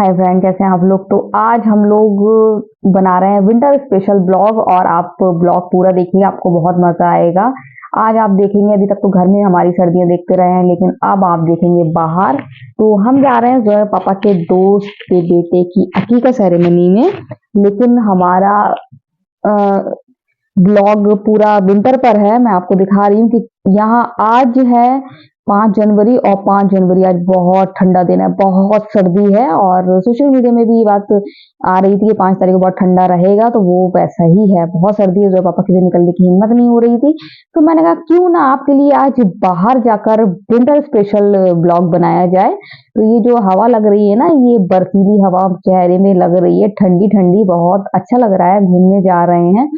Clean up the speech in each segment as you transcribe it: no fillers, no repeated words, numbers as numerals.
Hi friend, कैसे हैं आप लोग। तो आज हम लोग बना रहे हैं विंटर स्पेशल ब्लॉग और आप ब्लॉग पूरा देखिए, आपको बहुत मजा आएगा। आज आप देखेंगे, अभी तक तो घर में हमारी सर्दियां देखते रहे हैं, लेकिन अब आप देखेंगे बाहर। तो हम जा रहे हैं जो है पापा के दोस्त के बेटे की अकीका सेरेमनी में। लेकिन हमारा ब्लॉग पूरा विंटर पर है। मैं आपको दिखा रही हूँ कि यहाँ आज है 5 जनवरी, और 5 जनवरी आज बहुत ठंडा दिन है, बहुत सर्दी है। और सोशल मीडिया में भी ये बात आ रही थी कि 5 तारीख को बहुत ठंडा रहेगा, तो वो वैसा ही है, बहुत सर्दी है। जो पापा के लिए निकलने की हिम्मत नहीं हो रही थी, तो मैंने कहा क्यों ना आपके लिए आज बाहर जाकर विंटर स्पेशल ब्लॉग बनाया जाए। तो ये जो हवा लग रही है ना, ये बर्फीली हवा चेहरे में लग रही है, ठंडी ठंडी, बहुत अच्छा लग रहा है। घूमने जा रहे हैं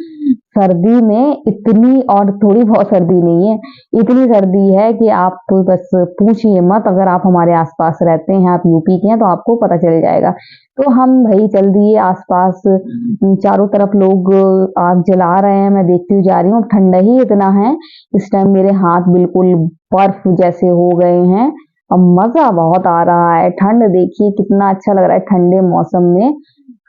सर्दी में, इतनी और थोड़ी बहुत सर्दी नहीं है, इतनी सर्दी है कि आप बस पूछिए मत। अगर आप हमारे आसपास रहते हैं, आप यूपी के हैं, तो आपको पता चल जाएगा। तो हम भाई चल दिए आसपास, चारों तरफ लोग आग जला रहे हैं, मैं देखती हुई जा रही हूँ। ठंडा ही इतना है इस टाइम, मेरे हाथ बिल्कुल बर्फ जैसे हो गए हैं। अब मजा बहुत आ रहा है, ठंड देखिए कितना अच्छा लग रहा है। ठंडे मौसम में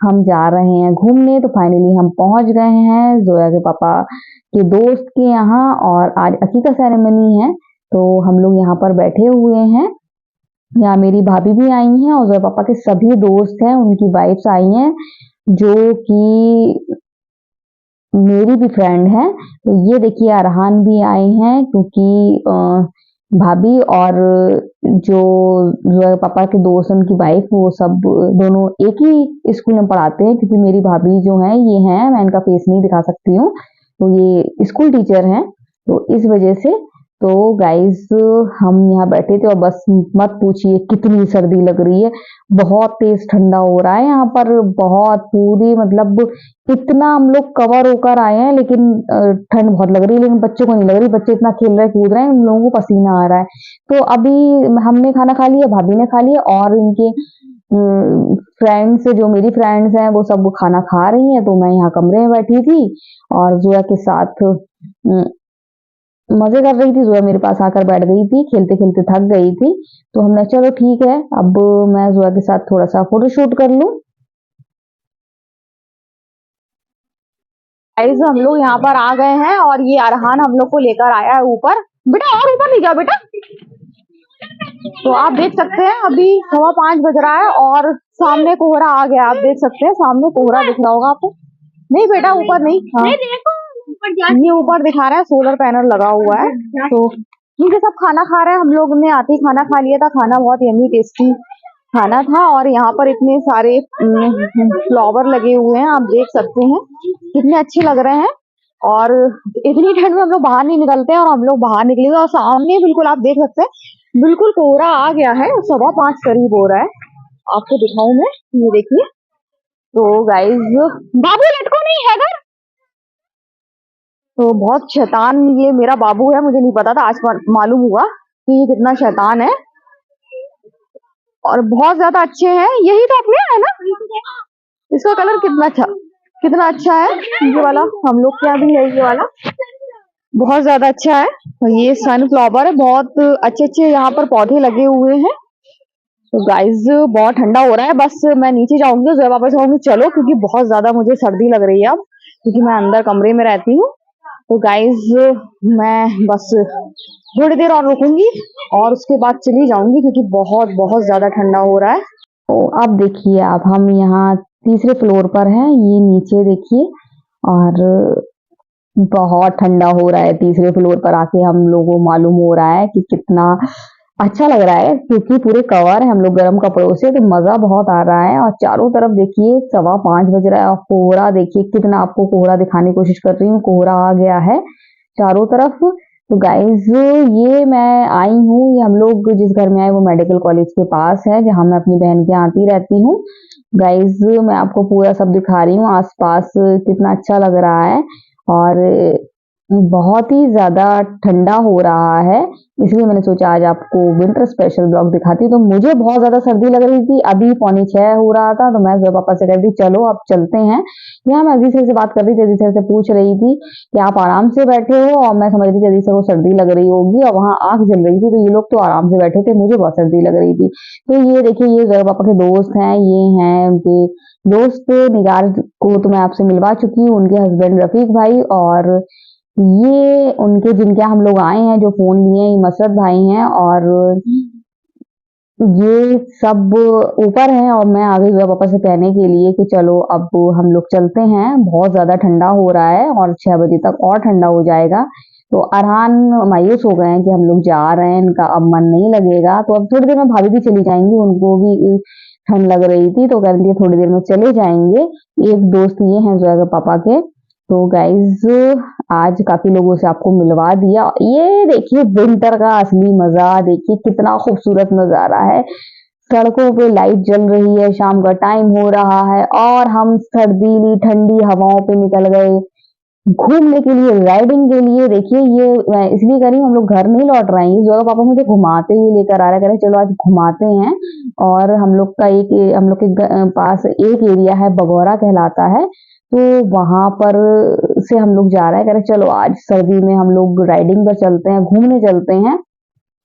हम जा रहे हैं घूमने। तो फाइनली हम पहुंच गए हैं जोया के पापा के दोस्त के यहाँ, और आज अकीका सेरेमनी है। तो हम लोग यहाँ पर बैठे हुए हैं। यहाँ मेरी भाभी भी आई हैं और जोया पापा के सभी दोस्त हैं, उनकी वाइफ्स आई हैं, जो कि मेरी भी फ्रेंड है। तो ये देखिए अरहान भी आए हैं, क्योंकि भाभी और जो जो पापा के दोस्त हैं उनकी वाइफ, वो सब दोनों एक ही स्कूल में पढ़ाते हैं। क्योंकि मेरी भाभी जो है ये हैं, मैं इनका फेस नहीं दिखा सकती हूँ, तो ये स्कूल टीचर हैं, तो इस वजह से। तो गाइस हम यहाँ बैठे थे और बस मत पूछिए कितनी सर्दी लग रही है, बहुत तेज ठंडा हो रहा है यहाँ पर, बहुत पूरी मतलब इतना हम लोग कवर होकर आए हैं, लेकिन ठंड बहुत लग रही है। लेकिन बच्चों को नहीं लग रही, बच्चे इतना खेल रहे कूद रहे हैं, उन लोगों को पसीना आ रहा है। तो अभी हमने खाना खा लिया, भाभी ने खा लिया, और इनके फ्रेंड्स, जो मेरी फ्रेंड्स हैं, वो सब खाना खा रही हैं। तो मैं यहाँ कमरे में बैठी थी और जोया के साथ मजे कर रही थी। जोया मेरे पास आकर बैठ गई थी, खेलते खेलते थक गई थी। तो हमने चलो ठीक है, अब मैं जोया के साथ थोड़ा सा फोटोशूट कर लूं। गाइस हम लोग यहाँ पर आ गए हैं, और ये अरहान हम लोग को लेकर आया है ऊपर। बेटा और ऊपर नहीं जाओ बेटा। तो आप देख सकते हैं अभी 5:15 बज रहा है, और सामने कोहरा आ गया। आप देख सकते हैं सामने कोहरा दिख रहा होगा आपको। नहीं बेटा ऊपर नहीं, हाँ ये ऊपर दिखा रहा है, सोलर पैनल लगा हुआ है। तो ये सब खाना खा रहे हैं, हम लोग ने आते ही खाना खा लिया था। खाना बहुत यम्मी टेस्टी खाना था, और यहाँ पर इतने सारे फ्लावर लगे हुए हैं, आप देख सकते हैं कितने अच्छे लग रहे हैं। और इतनी ठंड में हम लोग बाहर नहीं निकलते हैं, और हम लोग बाहर निकले और सामने बिल्कुल आप देख सकते हैं, बिल्कुल कोहरा आ गया है, 5:15 करीब हो रहा है। आपको दिखाऊं मैं, ये देखिए। तो गाइज बाबू लटको नहीं है घर। तो बहुत शैतान ये मेरा बाबू है, मुझे नहीं पता था, आज मालूम हुआ कि ये कितना शैतान है, और बहुत ज्यादा अच्छे हैं। यही तो अपने है ना, इसका कलर कितना अच्छा है। ये वाला हम लोग के यहाँ भी है, ये वाला बहुत ज्यादा अच्छा है। और ये सनफ्लावर है, बहुत अच्छे अच्छे यहाँ पर पौधे लगे हुए हैं। तो गाइज बहुत ठंडा हो रहा है, बस मैं नीचे जाऊंगी, जब वापस आऊंगी चलो, क्योंकि बहुत ज्यादा मुझे सर्दी लग रही है अब, क्योंकि मैं अंदर कमरे में रहती हूँ। तो गाइज मैं बस थोड़ी देर और रुकूंगी, और उसके बाद चली जाऊंगी, क्योंकि बहुत बहुत ज्यादा ठंडा हो रहा है। तो अब देखिए, अब हम यहाँ तीसरे फ्लोर पर हैं, ये नीचे देखिए, और बहुत ठंडा हो रहा है। तीसरे फ्लोर पर आके हम लोगों को मालूम हो रहा है कि कितना अच्छा लग रहा है, क्योंकि पूरे कवर है हम लोग गर्म कपड़ों से, तो मजा बहुत आ रहा है। और चारों तरफ देखिए 5:15 बज रहा है, और कोहरा देखिए कितना, आपको कोहरा दिखाने की कोशिश कर रही हूँ, कोहरा आ गया है चारों तरफ। तो गाइज ये मैं आई हूँ, ये हम लोग जिस घर में आए वो मेडिकल कॉलेज के पास है, जहाँ मैं अपनी बहन के यहाँ आती रहती हूँ। गाइज मैं आपको पूरा सब दिखा रही हूँ, आसपास कितना अच्छा लग रहा है। और बहुत ही ज़्यादा ठंडा हो रहा है, इसलिए मैंने सोचा आज आपको विंटर स्पेशल ब्लॉग दिखाती हूँ। तो मुझे बहुत ज़्यादा सर्दी लग रही थी, अभी पौने 6 हो रहा था, तो मैं जो पापा से कह रही थी चलो अब चलते हैं। यहाँ मैं अजीज सर से बात कर रही थी, अजीज सर से पूछ रही थी कि आप आराम से बैठे हो, और मैं समझ रही थी अजीज सर को सर्दी लग रही होगी, और वहाँ आग जल रही थी, तो ये लोग तो आराम से बैठे थे, मुझे बहुत सर्दी लग रही थी। तो ये देखिए, ये जोया पापा के दोस्त हैं, ये हैं उनके दोस्त निगार को तो मैं आपसे मिलवा चुकी हूँ, उनके हस्बैंड रफीक भाई, और ये उनके जिनके यहाँ हम लोग आए हैं, जो फ़ोन लिए हैं, ये मसरत भाई हैं, और ये सब ऊपर हैं, और मैं आ गई हुआ पापा से कहने के लिए कि चलो अब हम लोग चलते हैं, बहुत ज़्यादा ठंडा हो रहा है और 6 बजे तक और ठंडा हो जाएगा। तो अरहान मायूस हो गए हैं कि हम लोग जा रहे हैं, इनका अब मन नहीं लगेगा। तो अब थोड़ी देर में भाभी भी चली जाएँगी, उनको भी ठंड लग रही थी, तो कह रही थी थोड़ी देर में चले जाएँगे। एक दोस्त ये हैं ज़ोया के पापा के। तो गाइज़, आज काफ़ी लोगों से आपको मिलवा दिया। ये देखिए विंटर का असली मज़ा, देखिए कितना खूबसूरत नज़ारा है। सड़कों पे लाइट जल रही है, शाम का टाइम हो रहा है, और हम सर्दीली ठंडी हवाओं पे निकल गए घूमने के लिए, राइडिंग के लिए। देखिए ये मैं इसलिए कर रही हूँ, हम लोग घर नहीं लौट रहे हैं, ये जगह पापा मुझे घुमाते हुए लेकर आ रहे हैं, कह रहे चलो आज घुमाते हैं। और हम लोग के पास एक एरिया है, बगौरा कहलाता है, तो वहां पर से हम लोग जा रहे हैं, कह रहे चलो आज सर्दी में हम लोग राइडिंग पर चलते हैं, घूमने चलते हैं।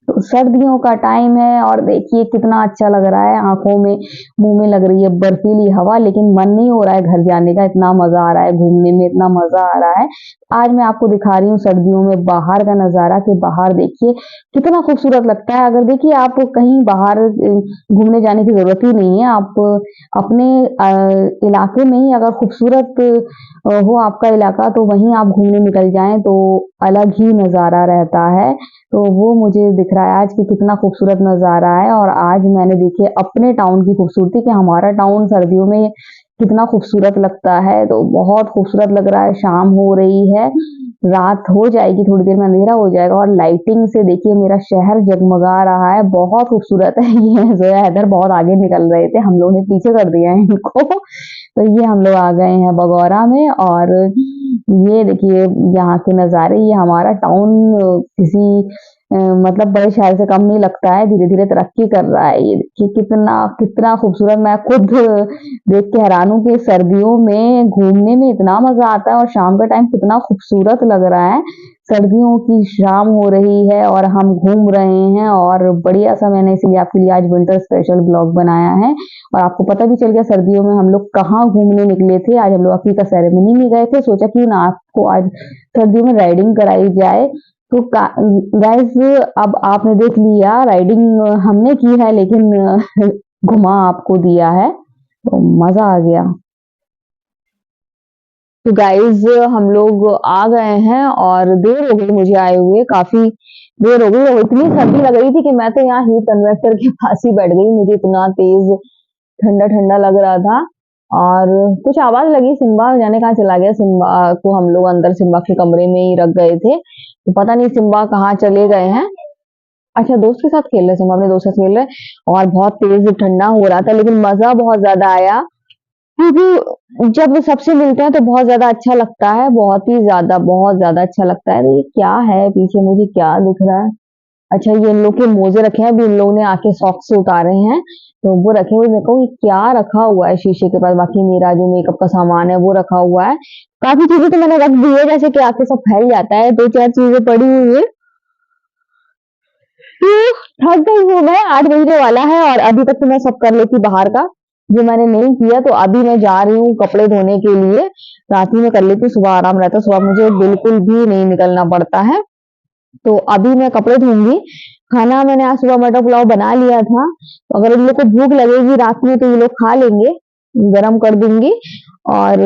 तो सर्दियों का टाइम है, और देखिए कितना अच्छा लग रहा है, आंखों में मुंह में लग रही है बर्फीली हवा, लेकिन मन नहीं हो रहा है घर जाने का, इतना मजा आ रहा है घूमने में, इतना मजा आ रहा है। आज मैं आपको दिखा रही हूँ सर्दियों में बाहर का नजारा, कि बाहर देखिए कितना खूबसूरत लगता है। अगर देखिए आप कहीं बाहर घूमने जाने की जरूरत ही नहीं है, आप अपने इलाके में ही अगर खूबसूरत हो आपका इलाका, तो वहीं आप घूमने निकल जाएं तो अलग ही नजारा रहता है। तो वो मुझे दिख रहा है आज कि कितना खूबसूरत नज़ारा है, और आज मैंने देखी अपने टाउन की खूबसूरती, कि हमारा टाउन सर्दियों में कितना खूबसूरत लगता है। तो बहुत खूबसूरत लग रहा है, शाम हो रही है, रात हो जाएगी, थोड़ी देर में अंधेरा हो जाएगा, और लाइटिंग से देखिए मेरा शहर जगमगा रहा है, बहुत खूबसूरत है। ये जोया हैदर बहुत आगे निकल रहे थे, हम लोगों ने पीछे कर दिया है इनको। तो ये हम लोग आ गए हैं बगौरा में, और ये देखिए यहाँ के नज़ारे, ये हमारा टाउन किसी मतलब बड़े शहर से कम नहीं लगता है, धीरे-धीरे तरक्की कर रहा है। ये देखिए कितना कितना खूबसूरत, मैं खुद देख के हैरान हूँ कि सर्दियों में घूमने में इतना मज़ा आता है, और शाम का टाइम कितना खूबसूरत लग रहा है। सर्दियों की शाम हो रही है और हम घूम रहे हैं, और बढ़िया सा मैंने इसलिए आपके लिए आज विंटर स्पेशल ब्लॉग बनाया है। और आपको पता भी चल गया सर्दियों में हम लोग कहाँ घूमने निकले थे। आज हम लोग अकीका सेरेमनी में गए थे, सोचा क्यों ना आपको आज सर्दियों में राइडिंग कराई जाए। तो गाइस, अब आपने देख लिया राइडिंग हमने की है, लेकिन घुमा आपको दिया है, तो मजा आ गया। तो गाइस, हम लोग आ गए हैं, और देर हो गई मुझे आए हुए, काफी देर हो गई, और इतनी सर्दी लग रही थी कि मैं तो यहाँ हीट कन्वर्टर के पास ही बैठ गई, मुझे इतना तेज ठंडा ठंडा लग रहा था। और कुछ आवाज लगी, सिम्बा जाने कहाँ चला गया। सिम्बा को हम लोग अंदर सिम्बा के कमरे में ही रख गए थे, तो पता नहीं सिम्बा कहाँ चले गए हैं। अच्छा, दोस्त के साथ खेल रहे, सिम्बा अपने दोस्त के साथ खेल रहे, और बहुत तेज ठंडा हो रहा था, लेकिन मजा बहुत ज्यादा आया, क्योंकि जब सबसे मिलते हैं तो बहुत ज्यादा अच्छा लगता है, बहुत ही ज्यादा, बहुत ज्यादा अच्छा लगता है। तो ये क्या है पीछे, मुझे क्या दिख रहा है? अच्छा, ये इन लोग के मोजे रखे हैं, अभी इन लोगों ने आके सॉक्स उतारे हैं, तो वो रखे हुए, मेरे को ये क्या रखा हुआ है शीशे के पास। बाकी मेरा जो मेकअप का सामान है वो रखा हुआ है, काफी चीजें तो मैंने रख दी है, जैसे कि आके सब फैल जाता है, दो चार चीजें पड़ी हुई है। तो थक गई हूँ मैं, 8 बजने वाला है, और अभी तक तो मैं सब कर लेती बाहर का, जो मैंने नहीं किया। तो अभी मैं जा रही हूँ कपड़े धोने के लिए, रात ही में कर लेती हूँ, सुबह आराम रहता है, सुबह मुझे बिल्कुल भी नहीं निकलना पड़ता है। तो अभी मैं कपड़े धोऊंगी। खाना मैंने आज सुबह मटर पुलाव बना लिया था, तो अगर इन लोग को भूख लगेगी रात में तो ये लोग खा लेंगे, गरम कर दूंगी। और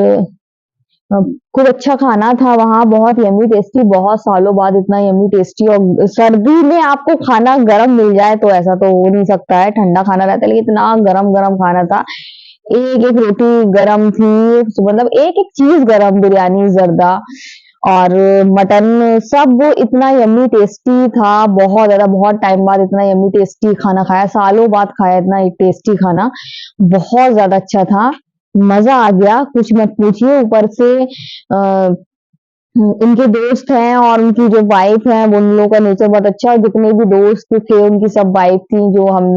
खूब अच्छा खाना था वहाँ, बहुत यम्मी टेस्टी, बहुत सालों बाद इतना यम्मी टेस्टी। और सर्दी में आपको खाना गरम मिल जाए तो ऐसा तो हो नहीं सकता है, ठंडा खाना रहता है, लेकिन इतना गरम गरम खाना था। एक एक रोटी गरम थी, मतलब एक एक चीज गरम, बिरयानी, जर्दा और मटन, सब इतना यम्मी टेस्टी था। बहुत ज्यादा, बहुत टाइम बाद इतना यम्मी टेस्टी खाना खाया, सालों बाद खाया इतना एक टेस्टी खाना, बहुत ज्यादा अच्छा था, मजा आ गया, कुछ मत पूछिए। ऊपर से इनके दोस्त हैं और उनकी जो वाइफ है वो उन लोगों का नेचर बहुत अच्छा है। जितने भी दोस्त थे उनकी सब वाइफ थी जो हम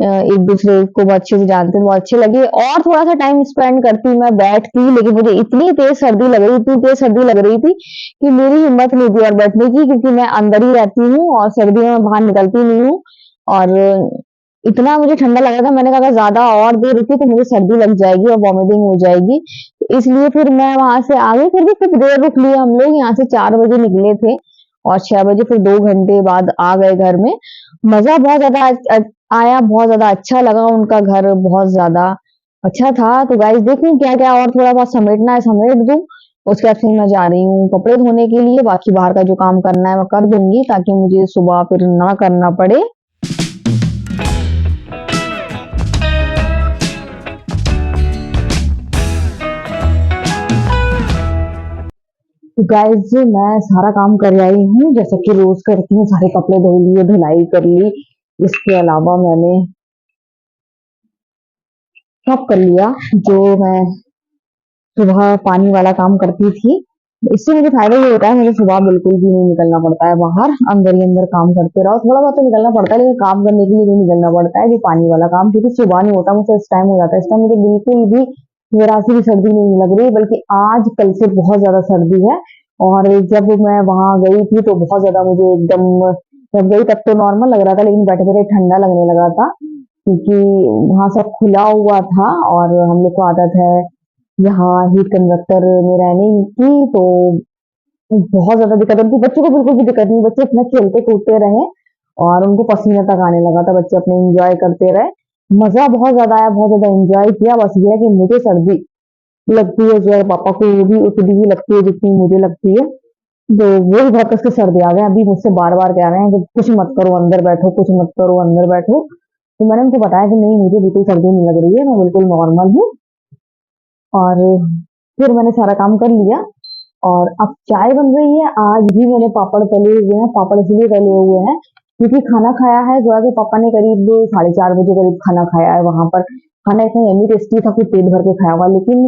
एक दूसरे को बहुत अच्छे से जानते थे, बहुत अच्छे लगे और थोड़ा सा टाइम स्पेंड करती मैं बैठती, लेकिन मुझे इतनी तेज सर्दी लग रही, इतनी तेज सर्दी लग रही थी कि मेरी हिम्मत नहीं थी और बैठने की, क्योंकि मैं अंदर ही रहती हूँ और सर्दियों में बाहर निकलती नहीं हूँ। और इतना मुझे ठंडा लग रहा था, मैंने कहा अगर ज्यादा और देर रुकी तो मुझे सर्दी लग जाएगी और वॉमिटिंग हो जाएगी, इसलिए फिर मैं वहां से आ गई। फिर भी कुछ देर रुक लिए हम लोग, यहाँ से 4 बजे निकले थे और 6 बजे फिर 2 घंटे बाद आ गए घर में। मजा बहुत ज्यादा आया, बहुत ज्यादा अच्छा लगा, उनका घर बहुत ज्यादा अच्छा था। तो गाइस देखूं क्या क्या और थोड़ा बहुत समेटना है समेट दूं, उसके बाद फिर मैं जा रही हूँ कपड़े धोने के लिए, बाकी बाहर का जो काम करना है मैं कर दूंगी ताकि मुझे सुबह फिर ना करना पड़े। तो गाइस मैं सारा काम कर आई हूँ जैसा कि रोज करती हूँ, सारे कपड़े धो लिए, धुलाई कर ली। इसके अलावा मैंने सब कर लिया जो मैं सुबह पानी वाला काम करती थी। इससे मुझे फायदा ये होता है, मुझे सुबह बिल्कुल भी नहीं निकलना पड़ता है बाहर, अंदर ही अंदर काम करते रहो। थोड़ा बहुत तो निकलना पड़ता है लेकिन काम करने के लिए नहीं निकलना पड़ता है, जो पानी वाला काम, क्योंकि सुबह नहीं होता मुझसे, इस टाइम हो जाता है। इस टाइम मुझे बिल्कुल भी जरा सी भी सर्दी नहीं लग रही, बल्कि आज कल से बहुत ज्यादा सर्दी है। और जब मैं वहां गई थी तो बहुत ज्यादा मुझे एकदम, जब गई तब तो नॉर्मल लग रहा था, लेकिन बैठे बैठे ठंडा लगने लगा था, क्योंकि वहां सब खुला हुआ था और हम लोग को आदत है यहाँ हीट कन्वर्टर में रहने की, तो बहुत ज्यादा दिक्कत होती। बच्चों को बिल्कुल भी दिक्कत नहीं, बच्चे अपना खेलते कूदते रहे और उनको पसीना तक आने लगा था, बच्चे अपने एंजॉय करते रहे। मजा बहुत ज्यादा आया, बहुत ज्यादा एंजॉय किया। बस ये है कि मुझे सर्दी लगती है, जो है पापा को वो भी उतनी ही लगती है जितनी मुझे लगती है। तो वो ही बहुत कसके सर्दी आ गए, अभी मुझसे बार बार कह रहे हैं कि कुछ मत करो अंदर बैठो, कुछ मत करो अंदर बैठो। तो मैंने उनको बताया कि नहीं, मुझे बिल्कुल सर्दी नहीं लग रही है, मैं बिल्कुल नॉर्मल हूँ। और फिर मैंने सारा काम कर लिया और अब चाय बन रही है। आज भी मैंने पापड़ तले हुए हैं, पापड़ इसलिए तले हुए हैं क्योंकि खाना खाया है जोया के पापा ने, करीब 4:30 बजे करीब खाना खाया है वहां पर। खाना इतना यम्मी टेस्टी था, कुछ पेट भर के खाया हुआ, लेकिन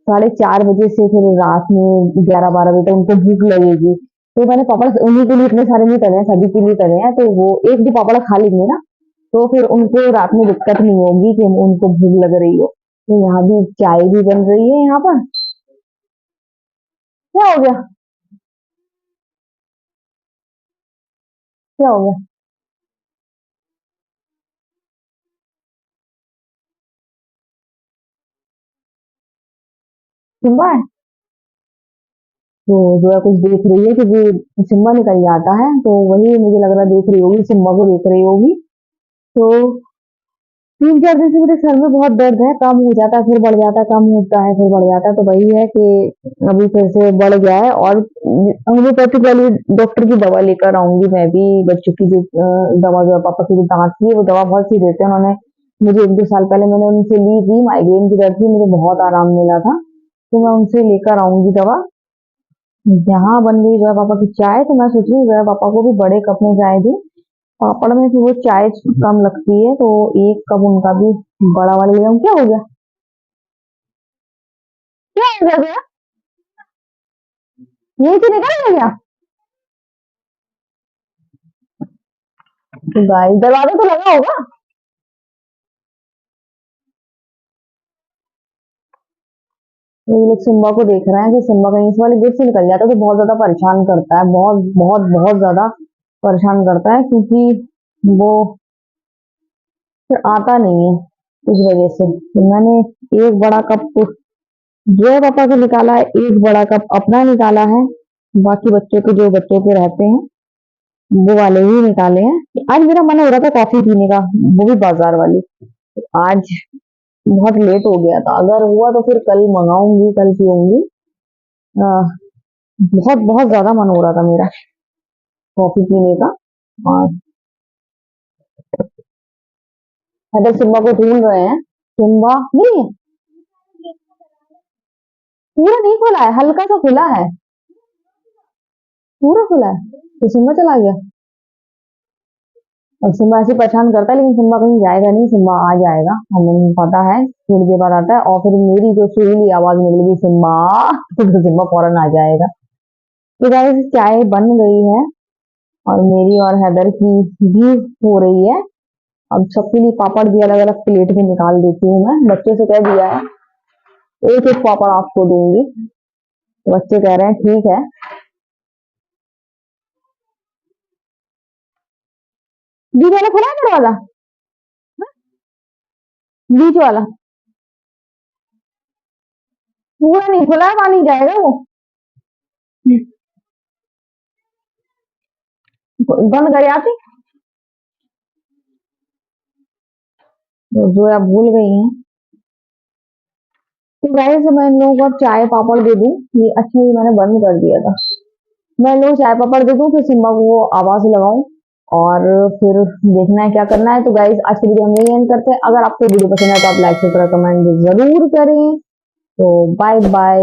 4:30 बजे से फिर रात में 11-12 बजे तक उनको भूख लगेगी। तो मैंने पापड़ उन्हीं के लिए इतने सारे नहीं तले हैं, सभी के लिए तले हैं, तो वो एक भी पापड़ खा लेंगे ना, तो फिर उनको रात में दिक्कत नहीं होगी कि उनको भूख लग रही हो। तो यहाँ भी चाय भी बन रही है यहाँ पर। क्या हो गया? क्या हो गया? सिम्बा है? तो जो है कुछ देख रही है, क्योंकि सिम्बा निकल जाता है, तो वही मुझे लग रहा है देख रही होगी, सिम्बा को देख रही होगी। तो 3-4 दिन से मेरे सर में बहुत दर्द है, कम हो जाता है फिर बढ़ जाता है, कम होता है फिर बढ़ जाता है, तो वही है कि अभी फिर से बढ़ गया है। और होम्योपैथिक वाली डॉक्टर की दवा लेकर आऊंगी मैं भी। बच्चों की जो दवा, जो है पापा की जो दांत की है, वो दवा बहुत सी देते हैं उन्होंने, मुझे 1-2 साल पहले मैंने उनसे ली थी, माइग्रेन की दर्द थी, मुझे बहुत आराम मिला था। तो मैं उनसे लेकर आऊंगी दवा। यहाँ बन रही जो है पापा की चाय, तो मैं सोच रही हूँ जो है पापा को भी बड़े कप में चाय दूं। पापड़ में फिर वो चाय कम लगती है, तो एक कप उनका भी बड़ा वाला ले आऊं। क्या हो गया? क्या हो गया? यही से निकल गया क्या? तो गाइस दरवाजा तो लगा होगा। ये लोग सिम्बा को देख रहे हैं कि सिम्बा कहीं इस वाले गेट से निकल जाता है, तो बहुत ज्यादा परेशान करता है, बहुत बहुत बहुत ज्यादा परेशान करता है, क्योंकि वो फिर आता नहीं है इस वजह से। तो मैंने एक बड़ा कप जो है पापा को निकाला है, एक बड़ा कप अपना निकाला है, बाकी बच्चों के जो बच्चों के रहते हैं वो वाले ही निकाले हैं। आज मेरा मन हो रहा था कॉफी पीने का, वो भी बाजार वाली। आज बहुत लेट हो गया था, अगर हुआ तो फिर कल मंगाऊंगी, कल पीऊंगी। आ, बहुत बहुत ज्यादा मन हो रहा था मेरा कॉफी पीने का। और अगर सिम्बा को ढूंढ रहे हैं, सिम्बा नहीं है, पूरा नहीं खुला है, हल्का सा खुला है, पूरा खुला है तो सिम्बा चला गया। और सिम्बा ऐसे परेशान करता है, लेकिन सिम्बा कहीं जाएगा नहीं, सिम्बा आ जाएगा, हमें पता है थोड़ी देर बाद आता है। और फिर मेरी जो सुरीली आवाज निकलेगी सिम्बा, तो सिम्बा फौरन आ जाएगा। तो गाइस चाय बन गई है और मेरी और हैदर की भी हो रही है। अब सबके लिए पापड़ भी अलग अलग प्लेट में निकाल देती हूँ। मैं बच्चों से कह दिया है एक एक पापड़ आपको दूंगी, तो बच्चे कह रहे हैं ठीक है। बीच वाला खुला है दरवाजा? बीच वाला पूरा नहीं खुला है, पानी जाएगा वो। बंद कर आती जो आप भूल गई हैं। तो गाइस मैं इन लोगों को अब चाय पापड़ दे दूं। ये अच्छा ही मैंने बंद कर दिया था। मैं इन लोगों को चाय पापड़ दे दूं, फिर सिम्बा को आवाज लगाऊं और फिर देखना है क्या करना है। तो गाइस आज की वीडियो हम यही एंड करते हैं। अगर आपको वीडियो पसंद है तो आप लाइक शेयर कमेंट जरूर करें। तो बाय बाय।